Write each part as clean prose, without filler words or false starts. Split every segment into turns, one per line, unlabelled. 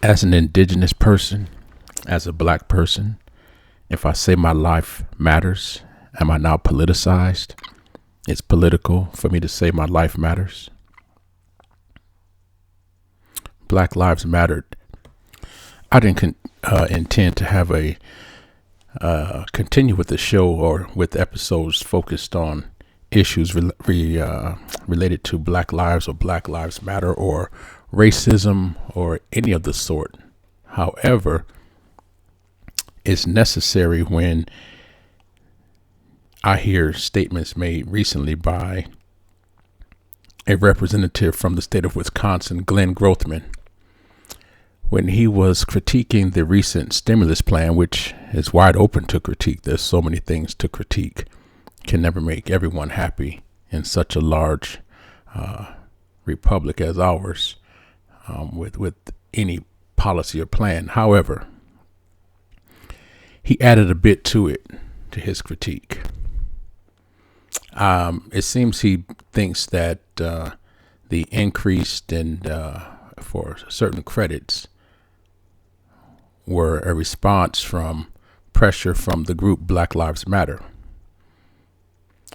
As an indigenous person, as a black person, if I say my life matters, am I now politicized? It's political for me to say my life matters. Black Lives Mattered. I didn't intend to have a continue with the show or with episodes focused on issues related to Black lives or Black Lives Matter or racism or any of the sort. However, it's necessary when I hear statements made recently by a representative from the state of Wisconsin, Glenn Grothman, when he was critiquing the recent stimulus plan, which is wide open to critique. There's so many things to critique. Can never make everyone happy in such a large republic as ours, with any policy or plan. However, he added a bit to it, to his critique. It seems he thinks that the increased for certain credits were a response from pressure from the group Black Lives Matter.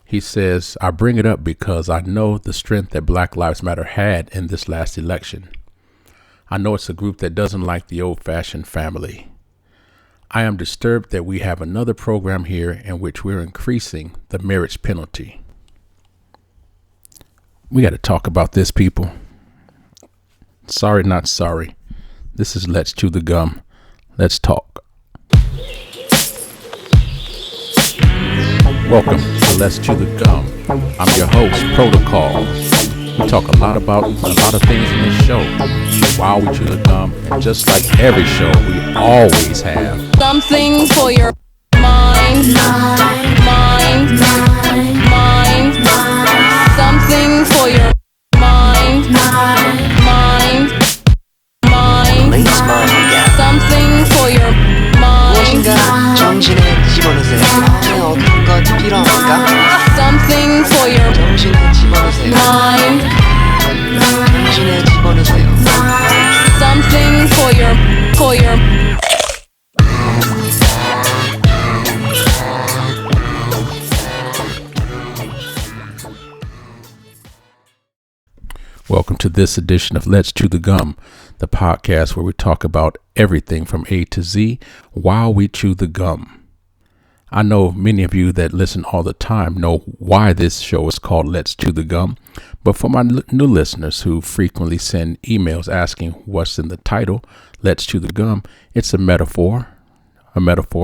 He says, I bring it up because I know the strength that Black Lives Matter had in this last election. I know it's a group that doesn't like the old-fashioned family. I am disturbed that we have another program here in which we're increasing the marriage penalty. We got to talk about this, people. Sorry, not sorry. This is Let's Chew the Gum. Let's talk. Welcome to Let's Chew the Gum. I'm your host, Protocol. We talk a lot about a lot of things in this show. While we chew the gum, and just like every show, we always have
something for your mind, something for your mind, something for your
무엇인가 정신에 집어넣으세요. 어떤 것 필요합니까?
something for your
정신에 집어넣으세요. 정신에 집어넣으세요.
something for your
Welcome to this edition of Let's Chew the Gum, the podcast where we talk about everything from A to Z while we chew the gum. I know many of you that listen all the time know why this show is called Let's Chew the Gum, but for my new listeners who frequently send emails asking what's in the title, Let's Chew the Gum, it's a metaphor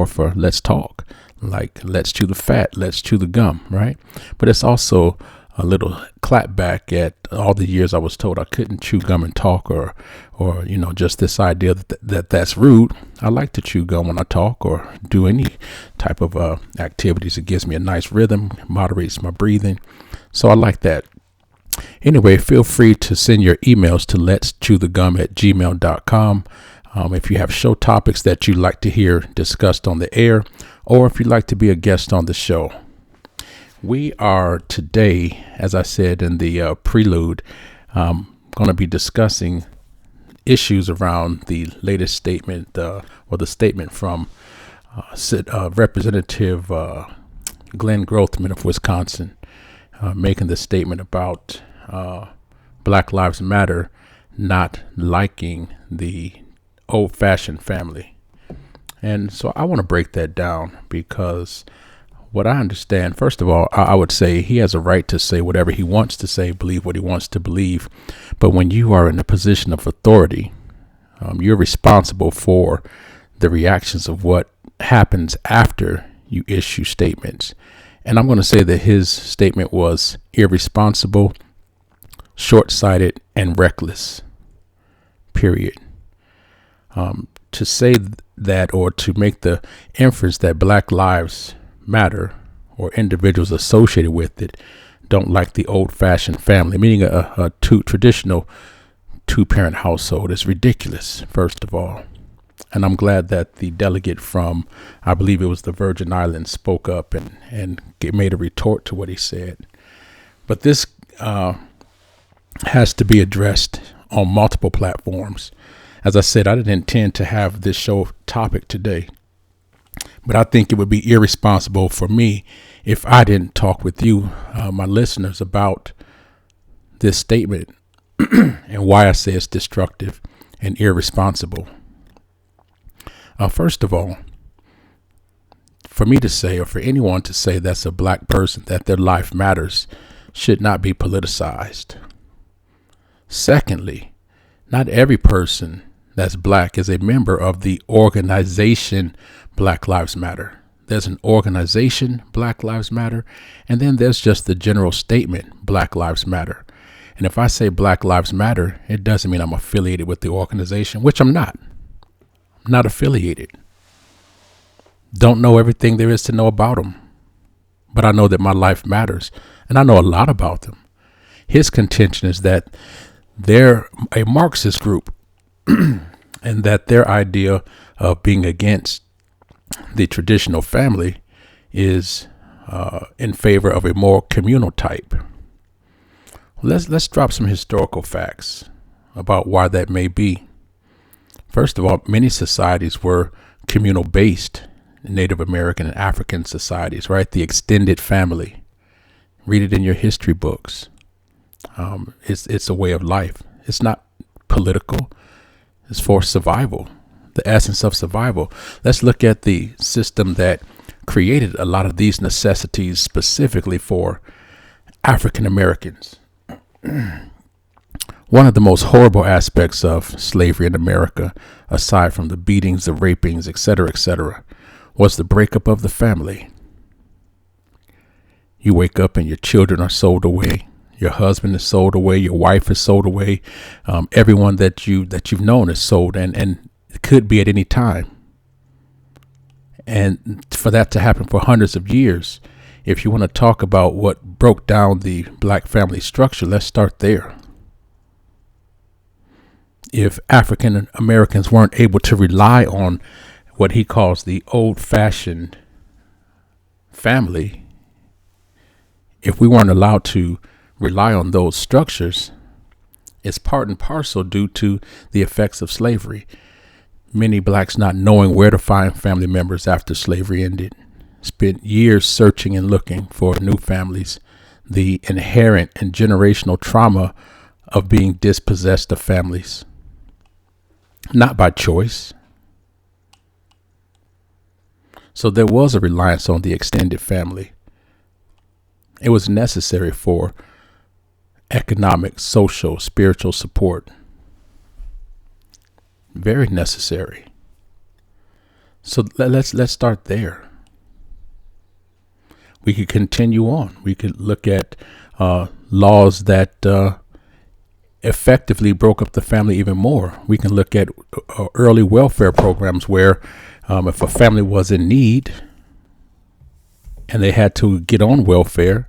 for let's talk, like let's chew the fat, let's chew the gum, right? But it's also a little clap back at all the years I was told I couldn't chew gum and talk, or just this idea that's rude. I like to chew gum when I talk or do any type of activities. It gives me a nice rhythm, moderates my breathing. So I like that. Anyway, feel free to send your emails to letschewthegum@gmail.com. If you have show topics that you'd like to hear discussed on the air, or if you'd like to be a guest on the show. We are today, as I said in the prelude, going to be discussing issues around the latest statement or the statement from Representative Glenn Grothman of Wisconsin, making the statement about Black Lives Matter not liking the old-fashioned family. And so I want to break that down because what I understand, first of all, I would say he has a right to say whatever he wants to say, believe what he wants to believe. But when you are in a position of authority, you're responsible for the reactions of what happens after you issue statements. And I'm going to say that his statement was irresponsible, short-sighted, and reckless, period. To say that, or to make the inference that Black Lives Matter or individuals associated with it don't like the old-fashioned family, meaning a traditional two-parent household, is ridiculous, first of all. And I'm glad that the delegate from, I believe it was the Virgin Islands, spoke up and made a retort to what he said. But this has to be addressed on multiple platforms. As I said, I didn't intend to have this show topic today, but I think it would be irresponsible for me if I didn't talk with you, my listeners, about this statement and why I say it's destructive and irresponsible. First of all, for me to say, or for anyone to say that's a black person, that their life matters, should not be politicized. Secondly, not every person that's black is a member of the organization Black Lives Matter. There's an organization, Black Lives Matter, and then there's just the general statement, Black Lives Matter. And if I say Black Lives Matter, it doesn't mean I'm affiliated with the organization, which I'm not. I'm not affiliated. Don't know everything there is to know about them, but I know that my life matters, and I know a lot about them. His contention is that they're a Marxist group and that their idea of being against the traditional family is in favor of a more communal type. Let's drop some historical facts about why that may be. First of all, many societies were communal based. Native American and African societies, right? The extended family. Read it in your history books. It's a way of life. It's not political. It's for survival, the essence of survival. Let's look at the system that created a lot of these necessities specifically for African Americans. One of the most horrible aspects of slavery in America, aside from the beatings, the rapings, etc., was the breakup of the family. You wake up and your children are sold away. Your husband is sold away. Your wife is sold away. Everyone that you've known is sold, and it could be at any time. And for that to happen for hundreds of years, if you want to talk about what broke down the black family structure, let's start there. If African Americans weren't able to rely on what he calls the old-fashioned family, if we weren't allowed to rely on those structures, it's part and parcel due to the effects of slavery. Many blacks not knowing where to find family members after slavery ended, spent years searching and looking for new families, the inherent and generational trauma of being dispossessed of families, not by choice. So there was a reliance on the extended family. It was necessary for economic, social, spiritual support. Very necessary. So let's start there. We could continue on. We could look at laws that effectively broke up the family even more. We can look at early welfare programs where if a family was in need and they had to get on welfare,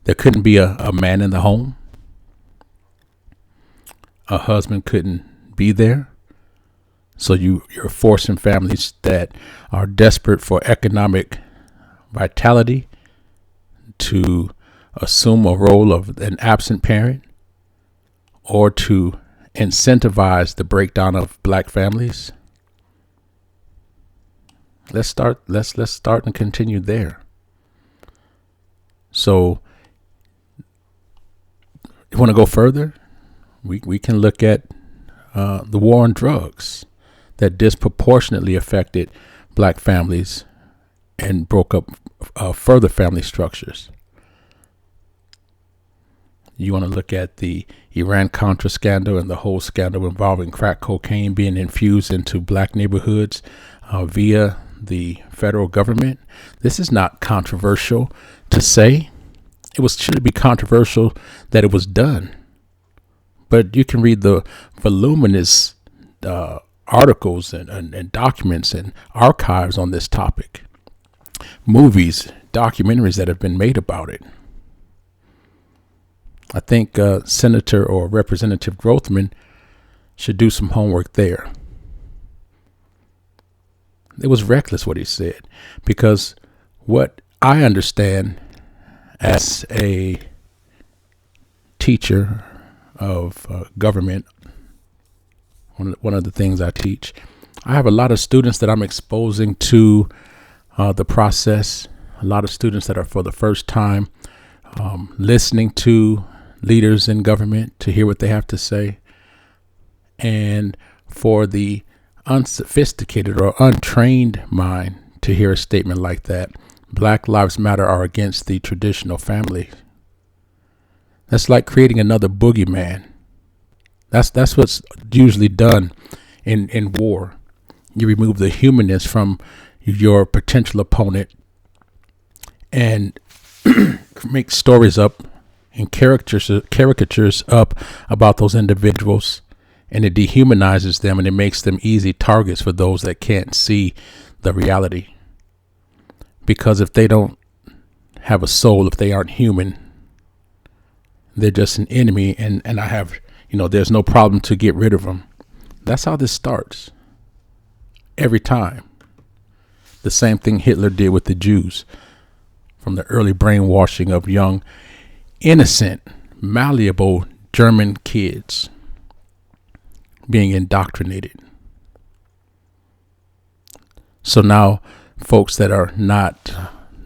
there couldn't be a man in the home. A husband couldn't be there. So you're forcing families that are desperate for economic vitality to assume a role of an absent parent, or to incentivize the breakdown of black families. Let's start and continue there. So you want to go further? We can look at the war on drugs that disproportionately affected black families and broke up further family structures. You want to look at the Iran-Contra scandal and the whole scandal involving crack cocaine being infused into black neighborhoods via the federal government. This is not controversial to say. Should it be controversial that it was done? But you can read the voluminous articles and documents and archives on this topic. Movies, documentaries that have been made about it. I think Senator or Representative Grothman should do some homework there. It was reckless what he said, because what I understand as a teacher of government, one of the things I teach. I have a lot of students that I'm exposing to the process. A lot of students that are for the first time listening to leaders in government to hear what they have to say. And for the unsophisticated or untrained mind to hear a statement like that, Black Lives Matter are against the traditional family. That's like creating another boogeyman. That's what's usually done in war. You remove the humanness from your potential opponent and make stories up and caricatures up about those individuals, and it dehumanizes them and it makes them easy targets for those that can't see the reality. Because if they don't have a soul, if they aren't human, they're just an enemy, and I have, there's no problem to get rid of them. That's how this starts. Every time. The same thing Hitler did with the Jews, from the early brainwashing of young, innocent, malleable German kids being indoctrinated. So now folks that are not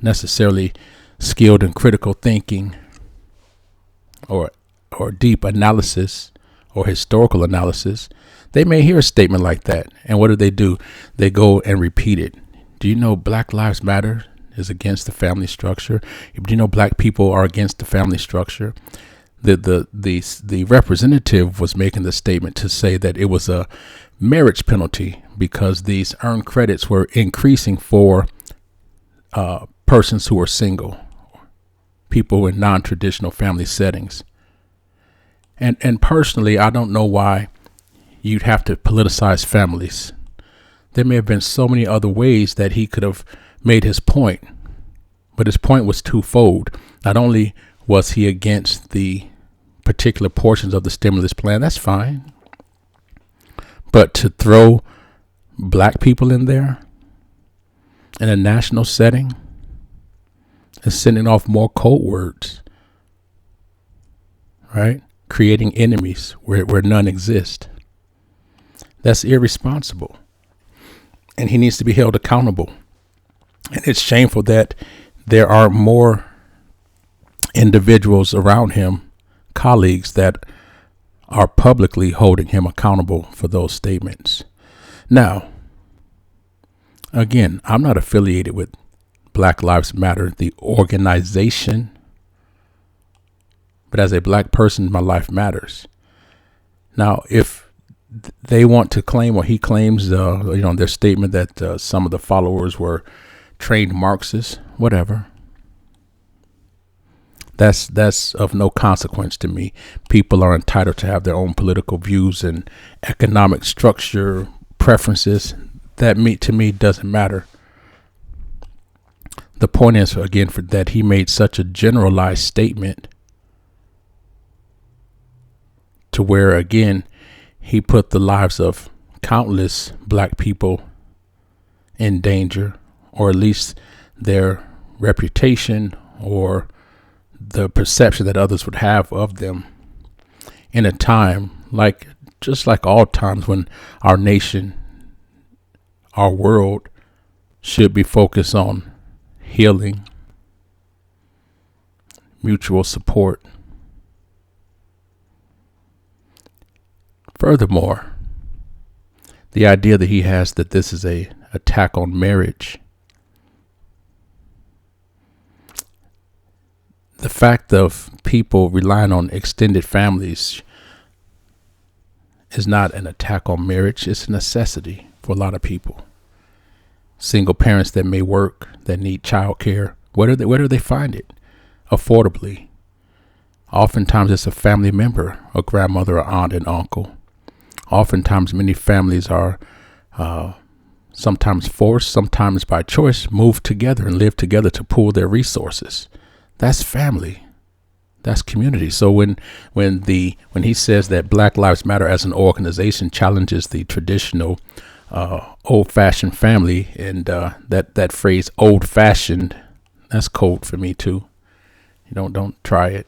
necessarily skilled in critical thinking or deep analysis or historical analysis, they may hear a statement like that. And what do? They go and repeat it. Do you know Black Lives Matter is against the family structure? Do you know black people are against the family structure? The representative was making the statement to say that it was a marriage penalty because these earned credits were increasing for persons who are single, people in non-traditional family settings. And personally, I don't know why you'd have to politicize families. There may have been so many other ways that he could have made his point, but his point was twofold. Not only was he against the particular portions of the stimulus plan, that's fine, but to throw black people in there in a national setting is sending off more code words, right? Creating enemies where none exist. That's irresponsible. And he needs to be held accountable. And it's shameful that there are more individuals around him, colleagues, that are publicly holding him accountable for those statements. Now, again, I'm not affiliated with Black Lives Matter, the organization, but as a black person, my life matters. Now, if they want to claim, or he claims, their statement that some of the followers were trained Marxists, whatever, that's of no consequence to me. People are entitled to have their own political views and economic structure preferences. That to me doesn't matter. The point is, again, for that he made such a generalized statement to where, again, he put the lives of countless black people in danger, or at least their reputation or the perception that others would have of them, in a time just like all times when our nation, our world should be focused on healing, mutual support. Furthermore, the idea that he has that this is a attack on marriage, the fact of people relying on extended families is not an attack on marriage. It's a necessity for a lot of people. Single parents that may work, that need childcare, where do they find it? Affordably. Oftentimes it's a family member, a grandmother, or aunt and uncle. Oftentimes many families are sometimes forced, sometimes by choice, move together and live together to pool their resources. That's family. That's community. So when he says that Black Lives Matter as an organization challenges the traditional old-fashioned family, and that phrase old-fashioned, that's code for me too. Don't try it.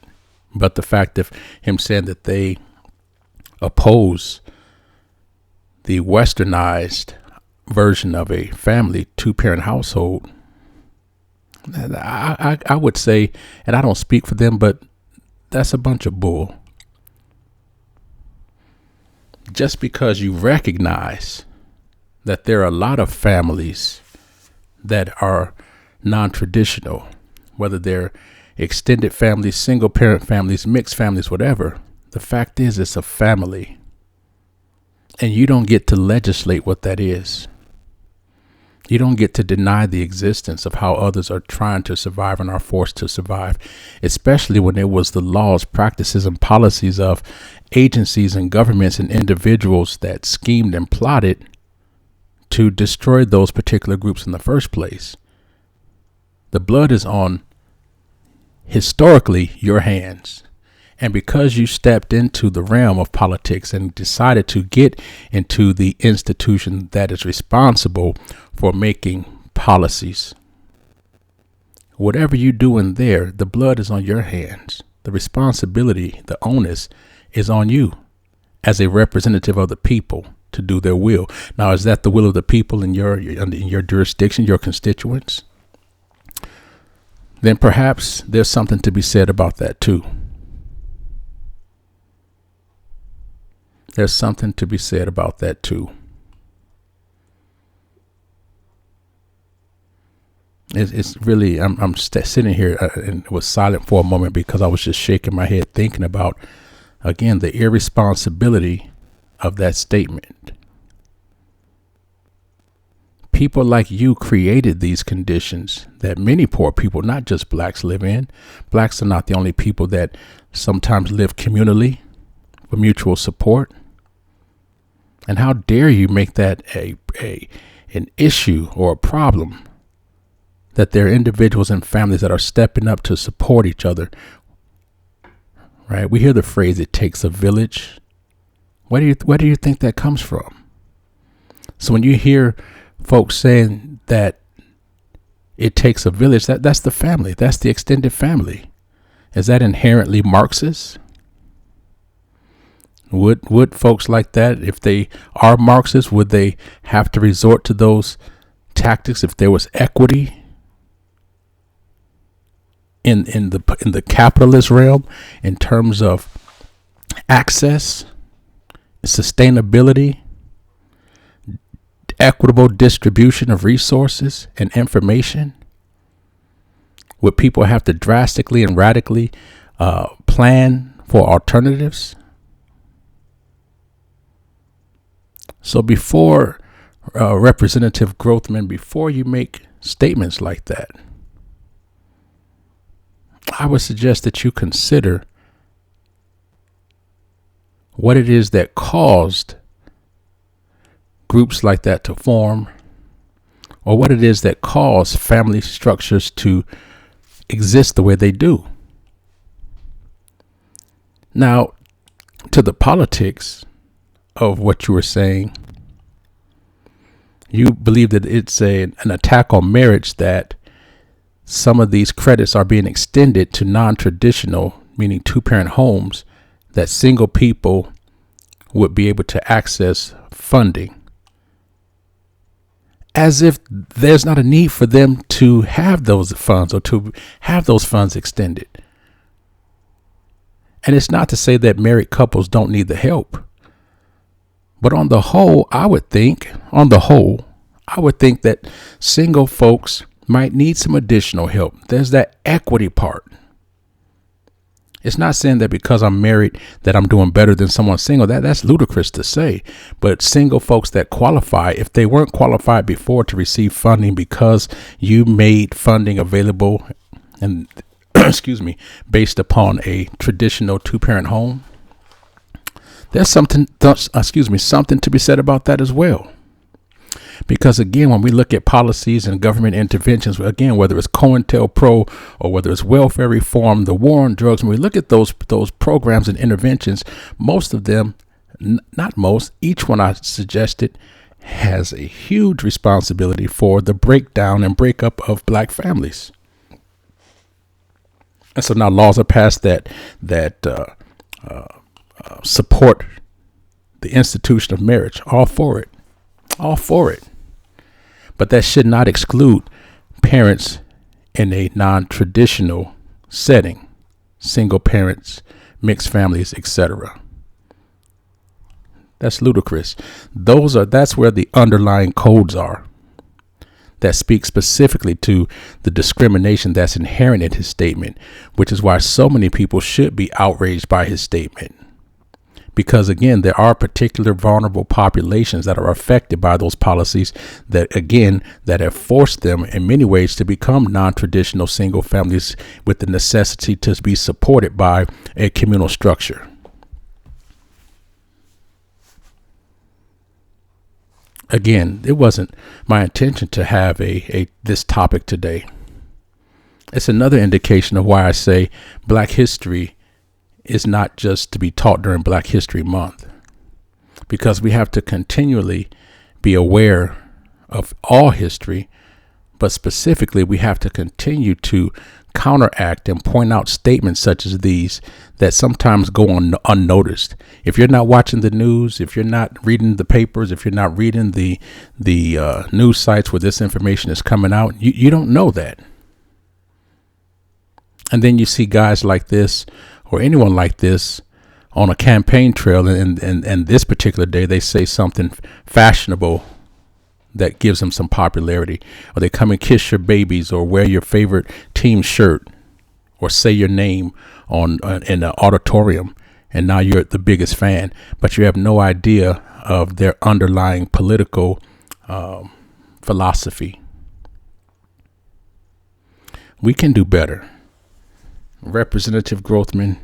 But the fact of him saying that they oppose the westernized version of a family, two-parent household, I would say, and I don't speak for them, but that's a bunch of bull. Just because you recognize that there are a lot of families that are non-traditional, whether they're extended families, single parent families, mixed families, whatever, the fact is it's a family. And you don't get to legislate what that is. You don't get to deny the existence of how others are trying to survive and are forced to survive, especially when it was the laws, practices, and policies of agencies and governments and individuals that schemed and plotted to destroy those particular groups in the first place. The blood is on, historically, your hands. And because you stepped into the realm of politics and decided to get into the institution that is responsible for making policies, whatever you do in there, the blood is on your hands. The responsibility, the onus is on you as a representative of the people to do their will. Now, is that the will of the people in your jurisdiction, your constituents? Then perhaps there's something to be said about that too. There's something to be said about that too. It's really, I'm sitting here and was silent for a moment because I was just shaking my head thinking about, again, the irresponsibility of that statement. People like you created these conditions that many poor people, not just blacks, live in. Blacks are not the only people that sometimes live communally for mutual support. And how dare you make that an issue or a problem, that there are individuals and families that are stepping up to support each other, right? We hear the phrase, it takes a village. Where do you think that comes from? So when you hear folks saying that it takes a village, that's the family, that's the extended family. Is that inherently Marxist? Would folks like that, if they are Marxists, would they have to resort to those tactics if there was equity in the capitalist realm in terms of access, sustainability, equitable distribution of resources and information? Would people have to drastically and radically plan for alternatives? So before Representative Grothman, before you make statements like that, I would suggest that you consider what it is that caused groups like that to form, or what it is that caused family structures to exist the way they do. Now, to the politics of what you were saying, you believe that it's an attack on marriage, that some of these credits are being extended to non-traditional, meaning two-parent homes, that single people would be able to access funding, as if there's not a need for them to have those funds or to have those funds extended. And it's not to say that married couples don't need the help. But on the whole, I would think that single folks might need some additional help. There's that equity part. It's not saying that because I'm married that I'm doing better than someone single. That's ludicrous to say. But single folks that qualify, if they weren't qualified before to receive funding because you made funding available and based upon a traditional two-parent home, there's something to be said about that as well. Because again, when we look at policies and government interventions, again, whether it's COINTELPRO or whether it's welfare reform, the war on drugs, when we look at those programs and interventions, most of them, not most, each one I suggested has a huge responsibility for the breakdown and breakup of black families. And so now laws are passed that support the institution of marriage. All for it. All for it. But that should not exclude parents in a non-traditional setting, single parents, mixed families, etc. That's ludicrous. That's where the underlying codes are that speak specifically to the discrimination that's inherent in his statement, which is why so many people should be outraged by his statement. Because again, there are particular vulnerable populations that are affected by those policies that have forced them in many ways to become non-traditional single families with the necessity to be supported by a communal structure. Again, it wasn't my intention to have this topic today. It's another indication of why I say Black history is not just to be taught during Black History Month, because we have to continually be aware of all history, but specifically we have to continue to counteract and point out statements such as these that sometimes go on unnoticed. If you're not watching the news, if you're not reading the papers, if you're not reading the news sites where this information is coming out, you don't know that. And then you see guys like this or anyone like this on a campaign trail, and this particular day they say something fashionable that gives them some popularity, or they come and kiss your babies, or wear your favorite team shirt, or say your name in an auditorium, and now you're the biggest fan, but you have no idea of their underlying political philosophy. We can do better. Representative Grothman,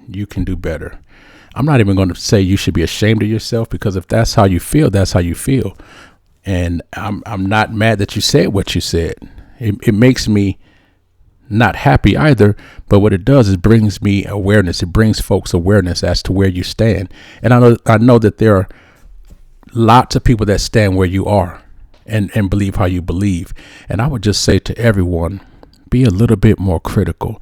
you can do better. I'm not even going to say you should be ashamed of yourself, because if that's how you feel, that's how you feel. And I'm not mad that you said what you said. It makes me not happy either, but what it does is brings me awareness. It brings folks awareness as to where you stand. And I know that there are lots of people that stand where you are and believe how you believe. And I would just say to everyone, be a little bit more critical.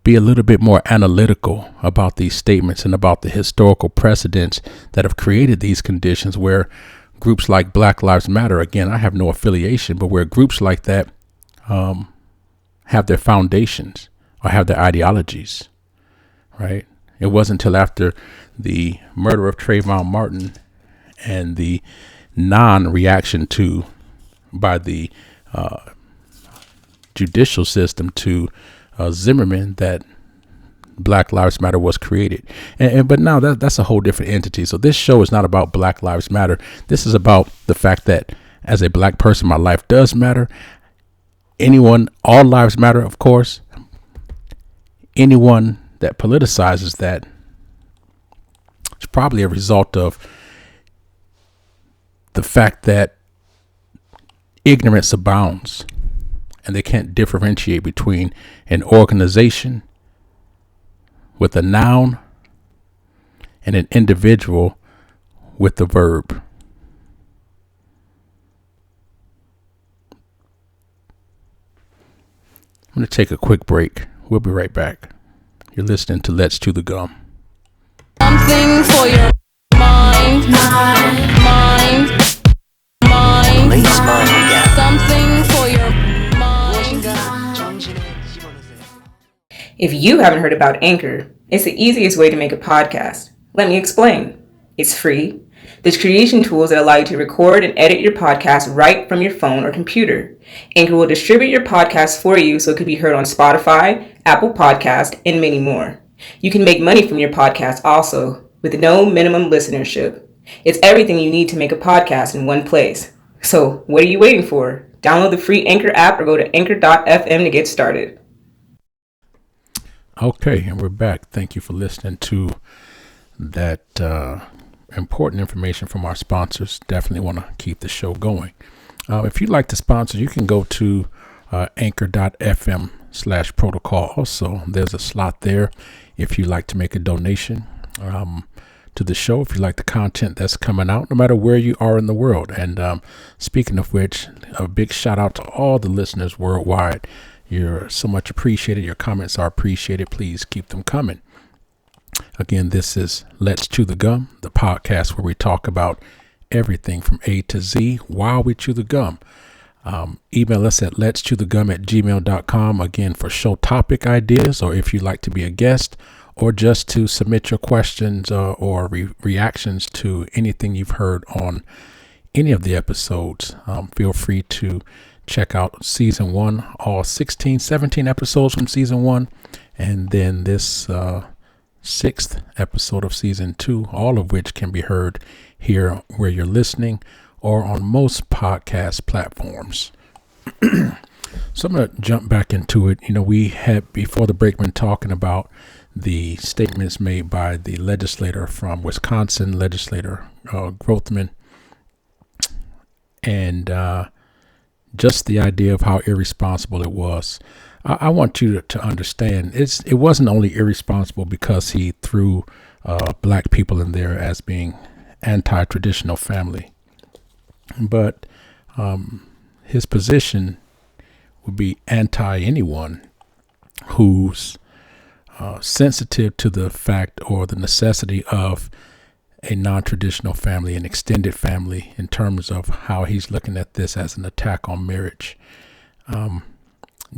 Be a little bit more analytical about these statements and about the historical precedents that have created these conditions where groups like Black Lives Matter, again, I have no affiliation, but where groups like that have their foundations or have their ideologies, right? It wasn't until after the murder of Trayvon Martin and the non-reaction by the judicial system to Zimmerman that Black Lives Matter was created. But now that's a whole different entity. So this show is not about Black Lives Matter. This is about the fact that as a Black person, my life does matter. All lives matter, of course. Anyone that politicizes that is probably a result of the fact that ignorance abounds and they can't differentiate between an organization with a noun and an individual with the verb. I'm going to take a quick break. We'll be right back. You're listening to Let's Chew the Gum.
Something for your mind.
Please mind again.
Something for your mind.
If you haven't heard about Anchor, it's the easiest way to make a podcast. Let me explain. It's free. There's creation tools that allow you to record and edit your podcast right from your phone or computer. Anchor will distribute your podcast for you so it can be heard on Spotify, Apple Podcast, and many more. You can make money from your podcast also, with no minimum listenership. It's everything you need to make a podcast in one place. So what are you waiting for? Download the free Anchor app or go to anchor.fm to get started.
Okay, and we're back. Thank you for listening to that important information from our sponsors. Definitely want to keep the show going. If you'd like to sponsor, you can go to anchor.fm/protocol. Also, there's a slot there if you'd like to make a donation to the show, if you like the content that's coming out, no matter where you are in the world. And speaking of which, a big shout out to all the listeners worldwide. You're so much appreciated. Your comments are appreciated. Please keep them coming. Again, this is Let's Chew the Gum, the podcast where we talk about everything from A to Z while we chew the gum. Email us at letschewthegum@gmail.com, again, for show topic ideas, or if you'd like to be a guest, or just to submit your questions or reactions to anything you've heard on any of the episodes. Feel free to check out season 1, all 17 episodes from season 1, and then this 6th episode of season 2, all of which can be heard here where you're listening or on most podcast platforms. So I'm going to jump back into it. We had before the break been talking about the statements made by the legislator from Wisconsin, Legislator Grothman, and just the idea of how irresponsible it was. I want you to understand it wasn't only irresponsible because he threw black people in there as being anti-traditional family, but his position would be anti anyone who's sensitive to the fact or the necessity of a non-traditional family, an extended family, in terms of how he's looking at this as an attack on marriage.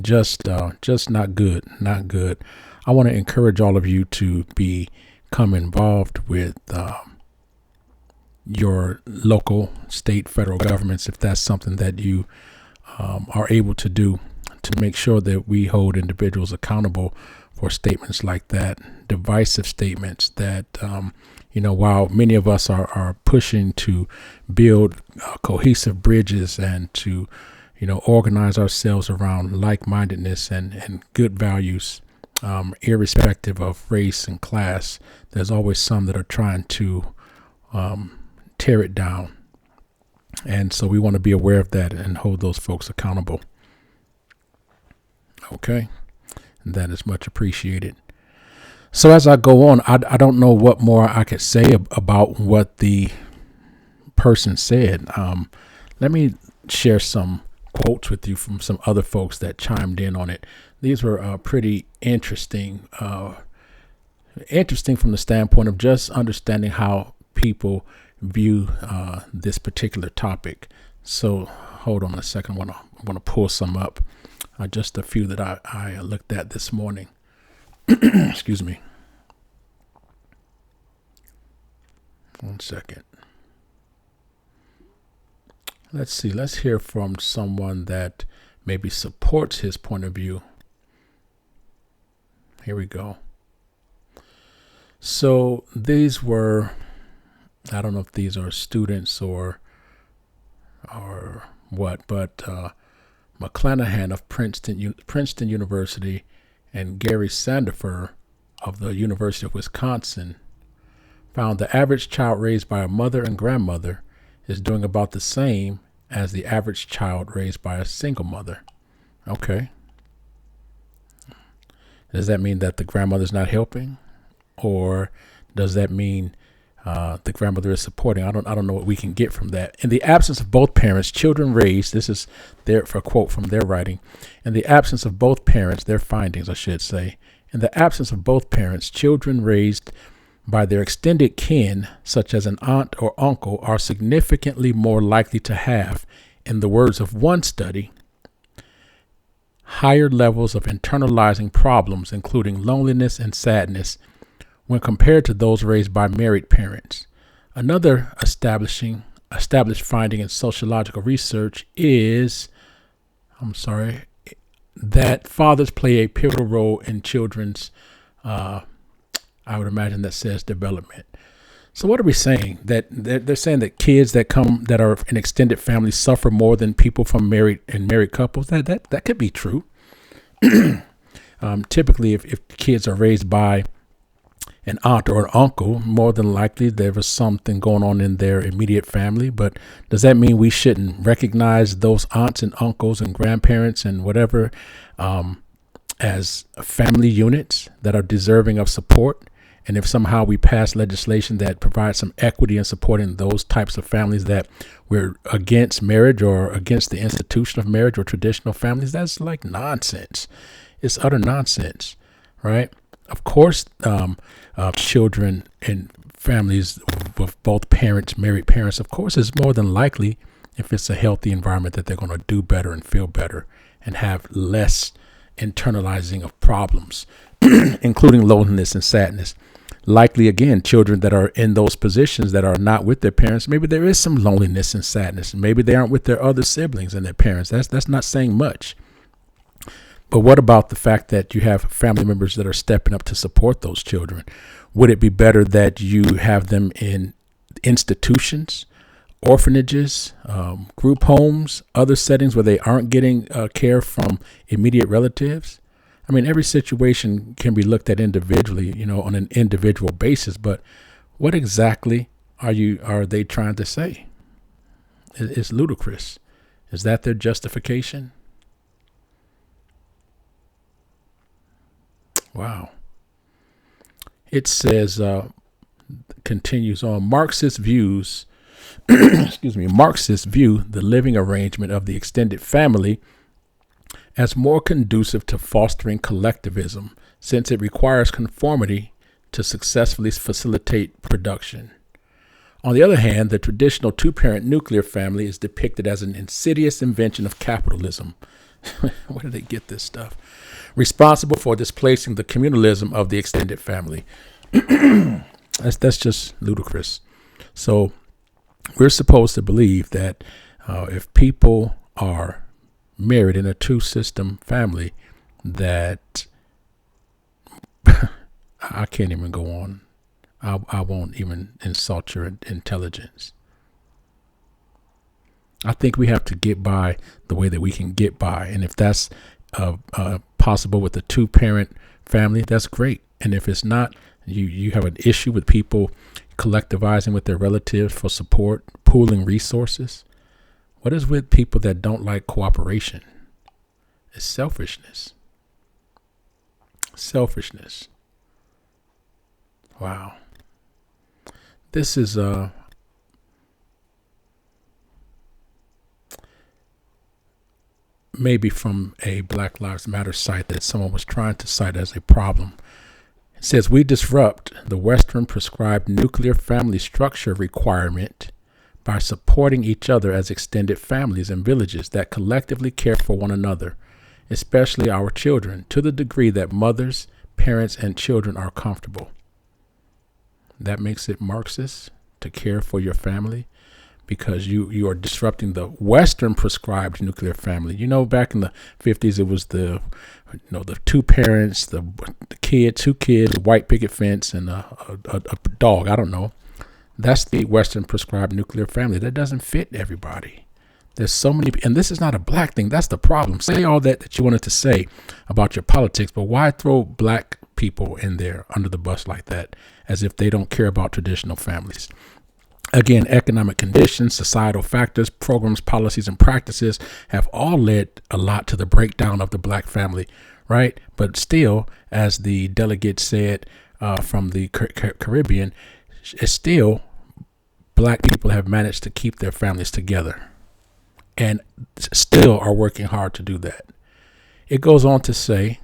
Just not good. I want to encourage all of you to become involved with your local, state, federal governments, if that's something that you are able to do, to make sure that we hold individuals accountable for statements like that, divisive statements that, while many of us are pushing to build cohesive bridges and to, organize ourselves around like-mindedness and good values, irrespective of race and class, there's always some that are trying to tear it down. And so we want to be aware of that and hold those folks accountable. Okay. And that is much appreciated. So as I go on, I don't know what more I could say about what the person said. Let me share some quotes with you from some other folks that chimed in on it. These were pretty interesting from the standpoint of just understanding how people view this particular topic. So hold on a second. I want to pull some up, just a few that I looked at this morning. Excuse me. One second. Let's see. Let's hear from someone that maybe supports his point of view. Here we go. So these were, I don't know if these are students or what, but McClanahan of Princeton University and Gary Sandifer of the University of Wisconsin found the average child raised by a mother and grandmother is doing about the same as the average child raised by a single mother. Okay. Does that mean that the grandmother's not helping? Or does that mean the grandmother is supporting? I don't know what we can get from that. In the absence of both parents, children raised, this is there for a quote from their writing. In the absence of both parents, their findings, I should say. In the absence of both parents, children raised by their extended kin, such as an aunt or uncle, are significantly more likely to have, in the words of one study, higher levels of internalizing problems, including loneliness and sadness, when compared to those raised by married parents. Another established finding in sociological research is, that fathers play a pivotal role in children's, I would imagine that says development. So what are we saying? That they're saying that kids that are in extended families suffer more than people from married couples. That could be true. Typically, if kids are raised by an aunt or an uncle, more than likely there was something going on in their immediate family. But does that mean we shouldn't recognize those aunts and uncles and grandparents and whatever as family units that are deserving of support? And if somehow we pass legislation that provides some equity in supporting those types of families, that we're against marriage or against the institution of marriage or traditional families, that's like nonsense. It's utter nonsense, right? Of course, children in families with both parents, married parents, of course, is more than likely, if it's a healthy environment, that they're going to do better and feel better and have less internalizing of problems, including loneliness and sadness. Likely, again, children that are in those positions that are not with their parents, maybe there is some loneliness and sadness. Maybe they aren't with their other siblings and their parents. That's not saying much. But what about the fact that you have family members that are stepping up to support those children? Would it be better that you have them in institutions, orphanages, group homes, other settings where they aren't getting care from immediate relatives? I mean, every situation can be looked at individually, on an individual basis. But what exactly are they trying to say? It's ludicrous. Is that their justification? Wow. It says, continues on, Marxist views, Marxists view the living arrangement of the extended family as more conducive to fostering collectivism, since it requires conformity to successfully facilitate production. On the other hand, the traditional two-parent nuclear family is depicted as an insidious invention of capitalism. Where did they get this stuff? Responsible for displacing the communalism of the extended family. That's just ludicrous. So we're supposed to believe that if people are married in a two-system family, that I can't even go on. I won't even insult your intelligence. I think we have to get by the way that we can get by. And if that's possible with a two-parent family, that's great. And if it's not, you have an issue with people collectivizing with their relatives for support, pooling resources. What is with people that don't like cooperation? It's selfishness. Selfishness. Wow. This is maybe from a Black Lives Matter site that someone was trying to cite as a problem. It says, we disrupt the Western prescribed nuclear family structure requirement by supporting each other as extended families and villages that collectively care for one another, especially our children, to the degree that mothers, parents, and children are comfortable. That makes it Marxist to care for your family, because you are disrupting the Western prescribed nuclear family. Back in the 50s, it was the two parents, the kid, two kids, a white picket fence, and a dog. I don't know. That's the Western prescribed nuclear family. That doesn't fit everybody. There's so many, and this is not a black thing. That's the problem. Say all that you wanted to say about your politics, but why throw black people in there under the bus like that, as if they don't care about traditional families? Again, economic conditions, societal factors, programs, policies, and practices have all led a lot to the breakdown of the black family, right? But still, as the delegate said from the Caribbean, it's still black people have managed to keep their families together and still are working hard to do that. It goes on to say,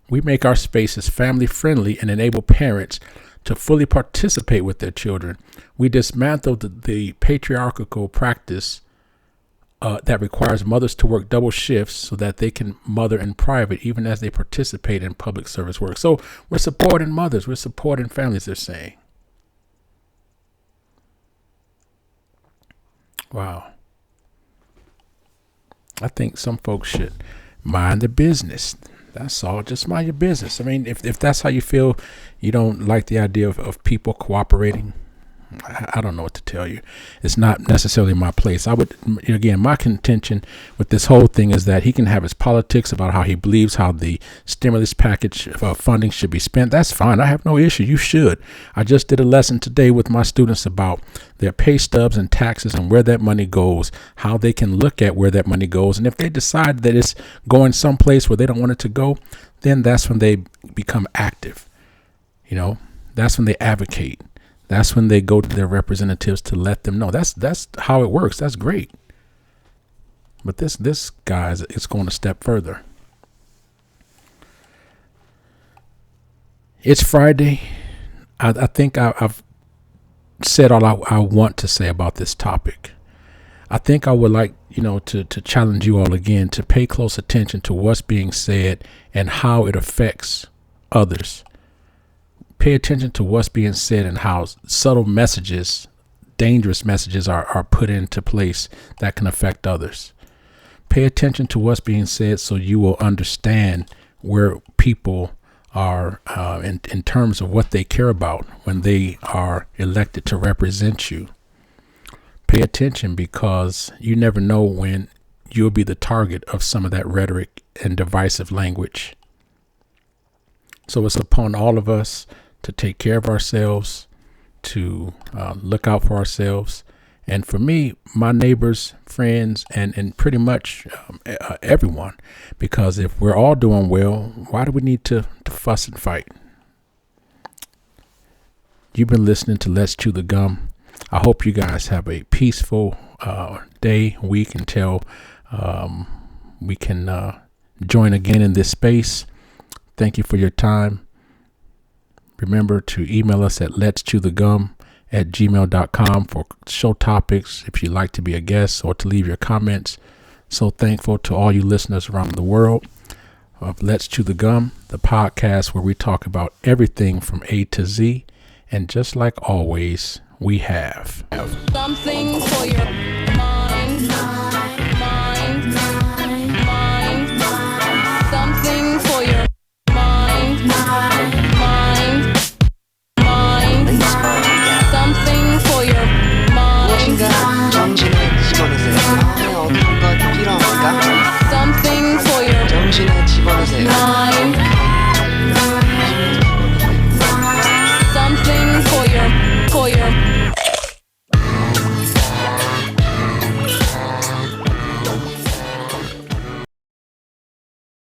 we make our spaces family friendly and enable parents to fully participate with their children. We dismantle the patriarchal practice that requires mothers to work double shifts so that they can mother in private, even as they participate in public service work. So we're supporting mothers, we're supporting families, they're saying. Wow. I think some folks should mind their business. That's all. Just mind your business. I mean, if that's how you feel, you don't like the idea of people cooperating, I don't know what to tell you. It's not necessarily my place. My contention with this whole thing is that he can have his politics about how he believes how the stimulus package funding should be spent. That's fine. I have no issue. You should. I just did a lesson today with my students about their pay stubs and taxes and where that money goes, how they can look at where that money goes. And if they decide that it's going someplace where they don't want it to go, then that's when they become active. That's when they advocate. That's when they go to their representatives to let them know. That's how it works. That's great. But this guy is going a step further. It's Friday. I think I've said all I want to say about this topic. I think I would like, to challenge you all again to pay close attention to what's being said and how it affects others. Pay attention to what's being said and how subtle messages, dangerous messages are put into place that can affect others. Pay attention to what's being said so you will understand where people are in terms of what they care about when they are elected to represent you. Pay attention because you never know when you'll be the target of some of that rhetoric and divisive language. So it's upon all of us to take care of ourselves, to look out for ourselves. And for me, my neighbors, friends, and pretty much everyone, because if we're all doing well, why do we need to fuss and fight? You've been listening to Let's Chew the Gum. I hope you guys have a peaceful day, week until we can join again in this space. Thank you for your time. Remember to email us at letschewthegum@gmail.com for show topics if you'd like to be a guest or to leave your comments. So thankful to all you listeners around the world of Let's Chew the Gum, the podcast where we talk about everything from A to Z. And just like always, we have
Something for your